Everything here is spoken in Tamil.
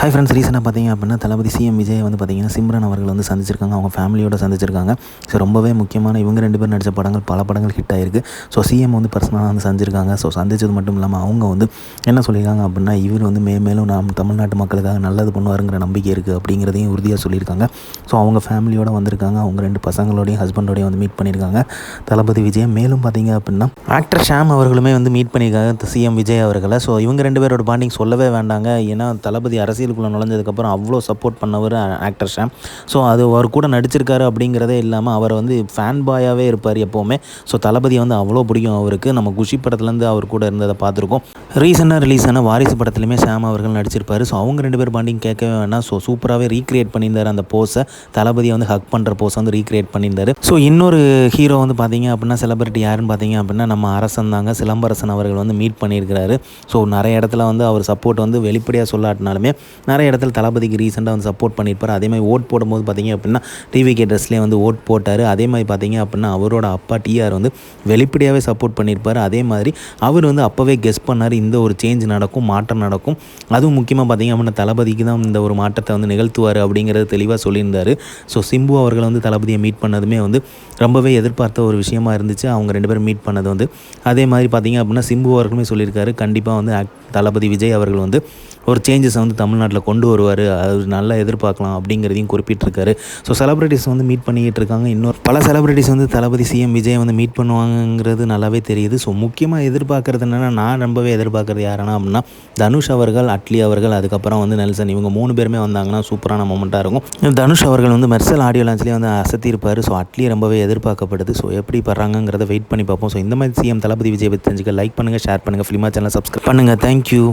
ஹாய் ஃப்ரெண்ட்ஸ், ரீசெண்டாக பார்த்தீங்க அப்படின்னா தளபதி சிஎம் விஜய் வந்து பார்த்தீங்கன்னா சிம்ரன் அவர்கள் வந்து சந்திச்சிருக்காங்க. அவங்க ஃபேமிலியோட சந்திச்சிருக்காங்க. ஸோ ரொம்பவே முக்கியமான இவங்க 2 பேர் நடித்த படங்கள் பல படங்கள் ஹிட் ஆயிருக்கு. ஸோ சிஎம் வந்து பர்சனலாக வந்து சந்திச்சிருக்காங்க. ஸோ சந்திச்சது மட்டும் இல்லாமல் அவங்க வந்து என்ன சொல்லியிருக்காங்க அப்படின்னா, இவர் வந்து மேலும் நம்ம தமிழ்நாட்டு மக்களுக்காக நல்லது பண்ணுவாருங்கிற நம்பிக்கை இருக்குது அப்படிங்கிறதையும் உறுதியாக சொல்லியிருக்காங்க. ஸோ அவங்க ஃபேமிலியோடு வந்திருக்காங்க. அவங்க 2 பசங்களோடையும் ஹஸ்பண்டோடையும் வந்து மீட் பண்ணியிருக்காங்க தளபதி விஜய். மேலும் பார்த்தீங்க அப்படின்னா ஆக்டர் ஷாம் அவர்களுமே வந்து மீட் பண்ணியிருக்காங்க சிஎம் விஜய் அவர்களை. ஸோ இவங்க 2 பேரோட பாண்டிங் சொல்லவே வேண்டாங்க. ஏன்னா தளபதி அரசியலுக்குள்ளே நுழைஞ்சதுக்கப்புறம் அவ்வளோ சப்போர்ட் பண்ணவர் ஆக்டர் ஷாம். ஸோ அது அவர் கூட நடிச்சிருக்காரு அப்படிங்கிறதே இல்லாமல் அவர் வந்து ஃபேன் பாயாகவே இருப்பார் எப்போவுமே. ஸோ தளபதியை வந்து அவ்வளோ பிடிக்கும் அவருக்கு. நம்ம குஷி படத்துலேருந்து அவர் கூட இருந்ததை பார்த்துருக்கோம். ரீசெண்டாக ரிலீஸ் ஆன வாரிசு படத்துலையுமே ஷாம் அவர்கள் நடிச்சிருப்பார். ஸோ அவங்க 2 பேர் பாண்டிங் கேட்கவே வேணாம். ஸோ சூப்பராகவே ரீக்ரியேட் பண்ணியிருந்தார் அந்த போஸை. தளபதியை வந்து ஹக் பண்ணுற போஸை வந்து ரீக்ரியேட் பண்ணியிருந்தார். ஸோ இன்னொரு ஹீரோ வந்து பார்த்தீங்க அப்படின்னா செலிபிரிட்டி யாருன்னு பார்த்தீங்க அப்படின்னா நம்ம அரசன் தாங்க. சிலம்பரசன் அவர்கள் வந்து மீட் பண்ணியிருக்கிறாரு. ஸோ நிறைய இடத்துல வந்து அவர் சப்போர்ட் வந்து வெளிப்படையாக சொல்லாட்டினாலுமே நிறைய இடத்துல தளபதிக்கு ரீசெண்டாக வந்து சப்போர்ட் பண்ணியிருப்பார். அதேமாதிரி ஓட் போடும்போது பார்த்தீங்க அப்படின்னா டிவிகே ட்ரெஸ்லேயே வந்து ஓட் போட்டார். அதே மாதிரி பார்த்தீங்க அப்படின்னா அவரோட அப்பா டிஆர் வந்து வெளிப்படையாகவே சப்போர்ட் பண்ணியிருப்பார். அதே மாதிரி அவர் வந்து அப்போவே கெஸ் பண்ணார் இந்த ஒரு சேஞ்ச் நடக்கும், மாற்றம் நடக்கும். அதுவும் முக்கியமாக பார்த்தீங்க அப்படின்னா தளபதிக்கு தான் இந்த ஒரு மாற்றத்தை வந்து நிகழ்த்துவார் அப்படிங்கிறது தெளிவாக சொல்லியிருந்தார். ஸோ சிம்பு அவர்கள் வந்து தளபதியை மீட் பண்ணதுமே வந்து ரொம்பவே எதிர்பார்த்த ஒரு விஷயமா இருந்துச்சு. அவங்க 2 பேரும் மீட் பண்ணது வந்து அதே மாதிரி பார்த்தீங்க அப்படின்னா சிம்பு அவர்களுமே சொல்லியிருக்காரு, கண்டிப்பாக வந்து தளபதி விஜய் அவர்கள் வந்து ஒரு சேஞ்சஸை வந்து தமிழ்நாட்டில் கொண்டு வருவார், அது நல்லா எதிர்பார்க்கலாம் அப்படிங்கிறதையும் குறிப்பிட்டிருக்காரு. ஸோ செலிப்ரிட்டிஸ் வந்து மீட் பண்ணிக்கிட்டு இருக்காங்க. இன்னொரு பல செலிப்ரிட்டிஸ் வந்து தளபதி சிஎம் விஜய் வந்து மீட் பண்ணுவாங்கிறது நல்லாவே தெரியுது. ஸோ முக்கியமாக எதிர்பார்க்குறது என்னென்னா, நான் ரொம்பவே எதிர்பார்க்குறது யாருன்னா அப்படின்னா தனுஷ் அவர்கள், அட்லி அவர்கள், அதுக்கப்புறம் வந்து நெல்சன், இவங்க 3 பேருமே வந்தாங்கன்னா சூப்பரான மொமெண்ட்டாக இருக்கும். தனுஷ் அவர்கள் வந்து மெர்சல் ஆடியோ லான்ச்லேயே வந்து அசத்தியிருப்பார். ஸோ அட்லி ரொம்பவே எதிர்பார்க்கப்படுது. ஸோ எப்படி படுறாங்கிறத வெயிட் பண்ணி பார்ப்போம். ஸோ இந்த மாதிரி சிஎம் தளபதி விஜய் பற்றி தெரிஞ்சுக்க லைக் பண்ணுங்கள், ஷேர் பண்ணுங்கள், ஃபிலிமா சேனலை சப்ஸ்கிரைப் பண்ணுங்கள். தேங்க்யூ.